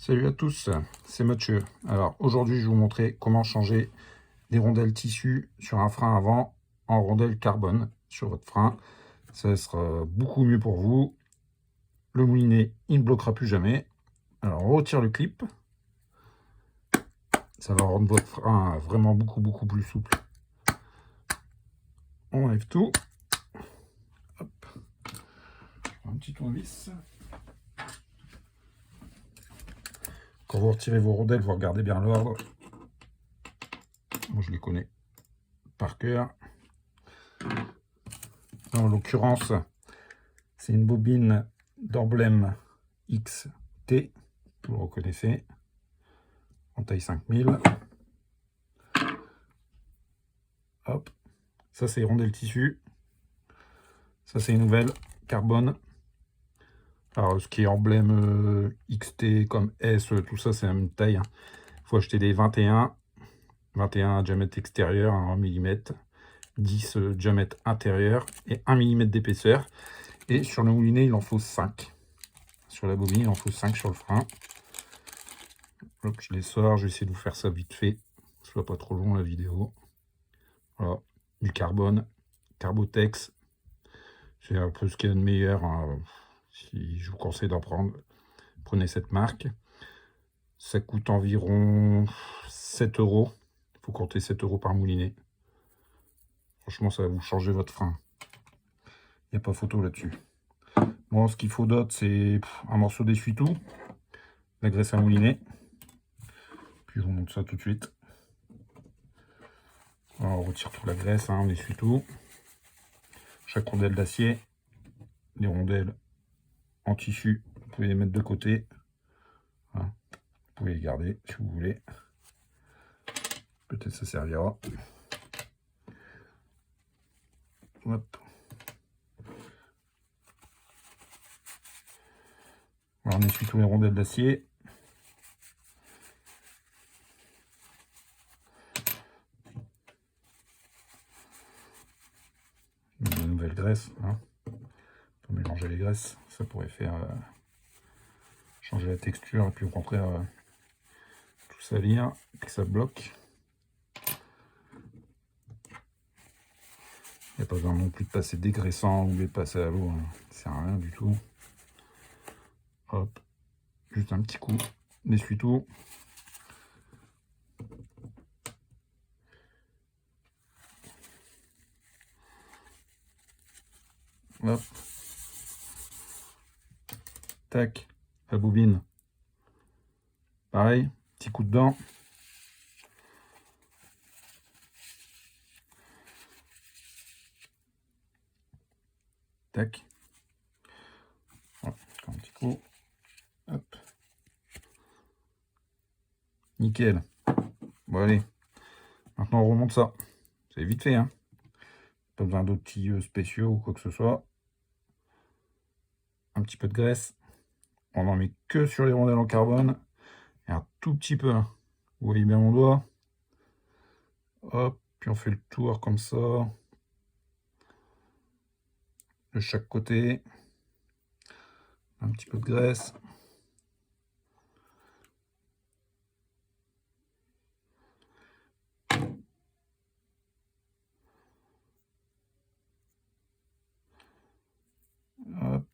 Salut à tous, c'est Mathieu. Alors aujourd'hui je vais vous montrer comment changer des rondelles tissu sur un frein avant en rondelles carbone sur votre frein. Ça sera beaucoup mieux pour vous. Le moulinet il ne bloquera plus jamais. Alors on retire le clip. Ça va rendre votre frein vraiment beaucoup plus souple. On enlève tout. Hop. Un petit tournevis. Quand vous retirez vos rondelles, vous regardez bien l'ordre. Moi je les connais par cœur. En l'occurrence, c'est une bobine d'emblème XT, vous le reconnaissez, en taille 5000. Hop, ça c'est rondelle tissu. Ça c'est une nouvelle carbone. Alors ce qui est emblème XT comme S, tout ça c'est la même taille. Il faut acheter des 21 diamètre extérieur, 1 mm, 10 diamètre intérieur et 1 mm d'épaisseur. Et sur le moulinet il en faut 5. Sur la bobine il en faut 5 sur le frein. Hop, je les sors, je vais essayer de vous faire ça vite fait, que ce soit pas trop long la vidéo. Voilà, du carbone, Carbotex, c'est un peu ce qu'il y a de meilleur, hein. Si je vous conseille d'en prendre, prenez cette marque. Ça coûte environ 7 euros. Il faut compter 7 euros par moulinet. Franchement, ça va vous changer votre frein. Il n'y a pas photo là-dessus. Bon, ce qu'il faut d'autre, c'est un morceau d'essuie-tout, la graisse à mouliner. Puis je vous montre ça tout de suite. Alors, on retire toute la graisse, hein, on essuie tout. Chaque rondelle d'acier, les rondelles en tissu, vous pouvez les mettre de côté. Hein. Vous pouvez les garder si vous voulez. Peut-être ça servira. Hop. Alors, on essuie tous les rondelles d'acier. Une nouvelle graisse. Hein. Faut mélanger les graisses. Ça pourrait faire changer la texture et puis au contraire tout salir et que ça bloque. Il n'y a pas besoin non plus de passer dégraissant ou de passer à l'eau. Hein. Ça sert à rien du tout. Hop. Juste un petit coup d'essuie-tout. Hop. Tac. La bobine. Pareil. Petit coup de dent. Tac. Hop. Un petit coup. Hop. Nickel. Bon allez. Maintenant on remonte ça. C'est vite fait, hein. Pas besoin d'outils spéciaux ou quoi que ce soit. Un petit peu de graisse. On n'en met que sur les rondelles en carbone. Et un tout petit peu. Hein. Vous voyez bien mon doigt. Hop. Puis on fait le tour comme ça. De chaque côté. Un petit peu de graisse. Hop.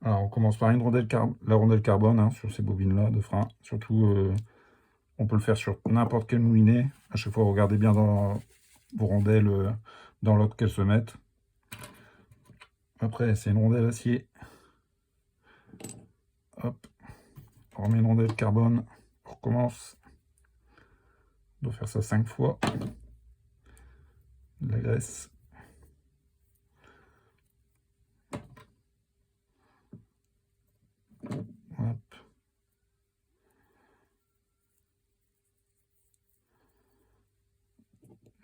Alors on commence par une rondelle la rondelle carbone hein, sur ces bobines là de frein. Surtout on peut le faire sur n'importe quel moulinet. À chaque fois regardez bien dans vos rondelles dans l'ordre qu'elles se mettent. Après c'est une rondelle acier. Hop. On remet une rondelle carbone. On recommence. On doit faire ça 5 fois. De la graisse. Hop.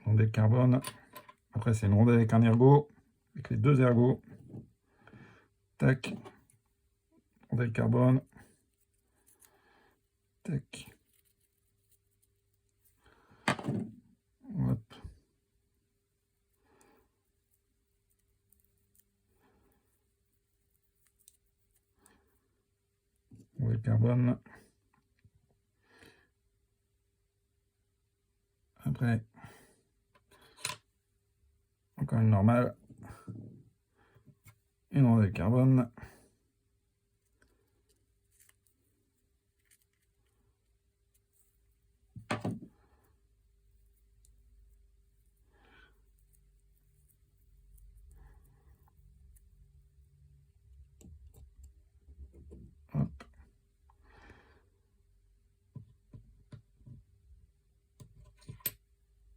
Rondelle carbone. Après c'est une rondelle avec un ergot. Avec les deux ergots. Tac. Rondelle carbone. Tac. Hop. Rondelle carbone. Après, encore une normale. Une rondelle carbone. Hop.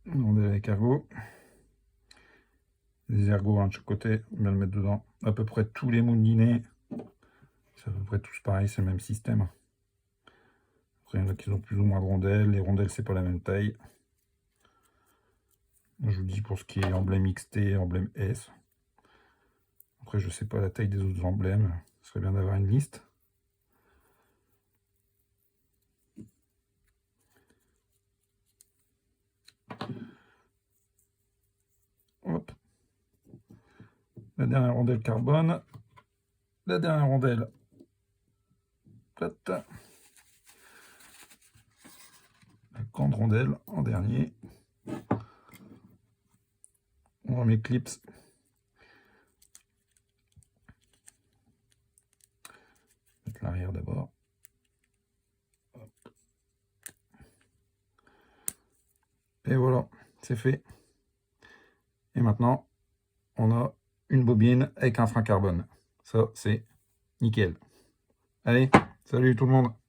Une rondelle avec ergot. Des ergots de chaque côté, on va le mettre dedans. À peu près tous les moulinets, c'est à peu près tous pareil, c'est le même système. Après, il y en a qui ont plus ou moins de rondelles. Les rondelles, c'est pas la même taille. Je vous dis pour ce qui est emblème XT, emblème S. Après, je sais pas la taille des autres emblèmes. Ce serait bien d'avoir une liste. Hop. La dernière rondelle carbone. La dernière rondelle plate. La grande rondelle en dernier. On remet clips. Mettre l'arrière d'abord. Et voilà, c'est fait. Et maintenant, on a une bobine avec un frein carbone. Ça, c'est nickel. Allez, salut tout le monde!